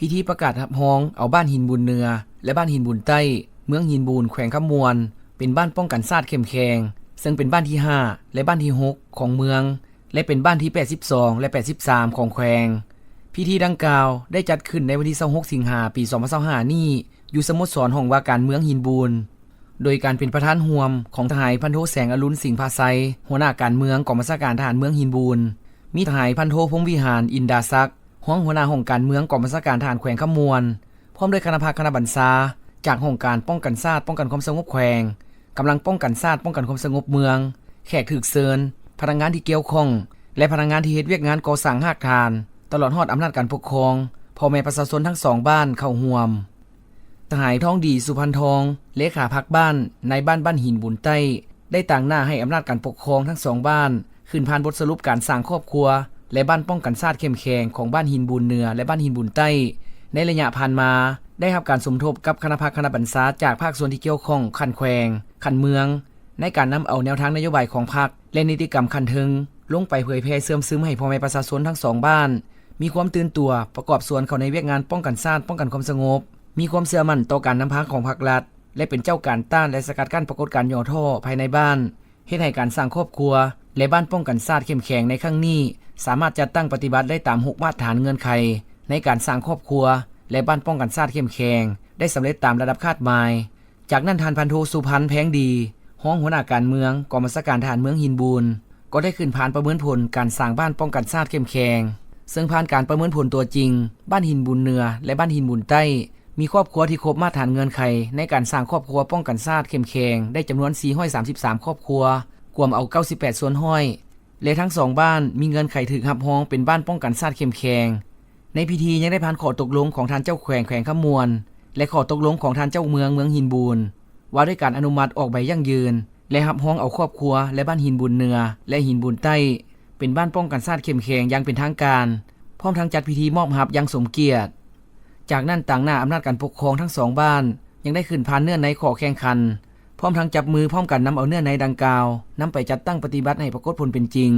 พิธีประกาศรับรองเอาบ้านหินบุญเหนือและบ้านหินบุญใต้เมืองหินบูนแขวงคำมวลเป็นบ้านป้องกันชาติเข้มแข็งซึ่งเป็นบ้านที่5และบ้านที่6ของเมืองและเป็นบ้านที่82และ83ของแขวงพิธีดังกล่าวได้จัดขึ้นในวันที่26สิงหาคมปี2025นี้อยู่สโมสรห้องว่าการเมืองหินบูนโดยการเป็นประธานร่วมของทหารพันโทแสงอรุณสิงห์ภาไซหัวหน้าการเมืองกองบัญชาการทหารเมืองหินบูนมีทหารพันโทพงษ์วิหารอินดาศักดิ์หัวหน้าห้องการเมืองกองบัญชาการทหารแขวงคำมวลพร้อมด้วยคณะพักคณะบัญชาจากห้องการป้องกันชาติป้องกันความสงบแขวงกำลังป้องกันชาติป้องกันความสงบเมืองแขกถึกเซินพนักงานที่เกี่ยวข้องและพนักงานที่เฮ็ดเวียกงานก่อสร้างหากทานตลอดฮอดอำนาจการปกครองพ่อแม่ประชาชนทั้ง2บ้านเข้าร่วมทหารทองดีสุพรรณทองเลขาพักบ้านในบ้านหินบุญใต้ได้ต่างหน้าให้อำนาจการปกครองทั้ง2บ้านขึ้นผ่านบทสรุปการสร้างครอบครัวและบ้านป้องกันชาติเข้มแข็งของบ้านหินบุญเหนือและบ้านหินบุญใต้ในระยะผ่านมาได้รับการสมทบกับคณะพักคณะบัญชาจากภาคส่วนที่เกี่ยวข้องคันแขวงคันเมืองในการนำเอาแนวทางนโยบายของพรรคและนิติกรรมคันถึงลงไปเผยแพร่เสื่อมซึมให้พ่อแม่ประชาชนทั้ง2บ้านมีความตื่นตัวประกอบส่วนเข้าในเวียกงานป้องกันชาติป้องกันความสงบมีความเชื่อมั่นต่อการนำพาของพรรครัฐและเป็นเจ้าการต้านและสกัดกั้นปรากฏการณ์ย่อท่อภายในบ้านเฮ็ดให้การสร้างครอบครัวและบ้านป้องกันชาติเข้มแข็งในครั้งนี้สามารถจัดตั้งปฏิบัติได้ตาม6มาตรฐานเงื่อนไขในการสร้างครอบครัวและบ้านป้องกันชาติเข้มแข็งได้สำเร็จตามระดับคาดหมายจากนั้นทานพันโทสุพันธ์แพงดีหัวหน้าการเมืองกองบัญชาการทหารเมืองหินบูนก็ได้ขึ้นผ่านประเมินผลการสร้างบ้านป้องกันชาติเข้มแข็งซึ่งผ่านการประเมินผลตัวจริงบ้านหินบุญเหนือและบ้านหินบุญใต้มีครอบครัวที่ครบมาตรฐานเงื่อนไขในการสร้างครอบครัวป้องกันชาติเข้มแข็งได้จำนวน433ครอบครัวรวมเอา98ส่วนห้อยและทั้ง2บ้านมีเงื่อนไขถูกรับรองเป็นบ้านป้องกันชาติเข้มแข็งในพิธียังได้ผ่านข้อตกลงของท่านเจ้าแขวงคำมวลและข้อตกลงของท่านเจ้าเมืองหินบูนว่าด้วยการอนุมัติออกใบยั่งยืนและรับรองเอาครอบครัวและบ้านหินบุญเหนือและหินบุญใต้เป็นบ้านป้องกันชาติเข้มแข็งอย่างเป็นทางการพร้อมทั้งจัดพิธีมอบรับอย่างสมเกียรติจากนั้นต่างหน้าอำนาจการปกครองทั้ง2บ้านยังได้ขึ้นผ่านเนื้อในข้อแข่งขันพร้อมทั้งจับมือพร้อมกันนำเอาเนื้อในดังกล่าวนำไปจัดตั้งปฏิบัติให้ปรากฏผลเป็นจริง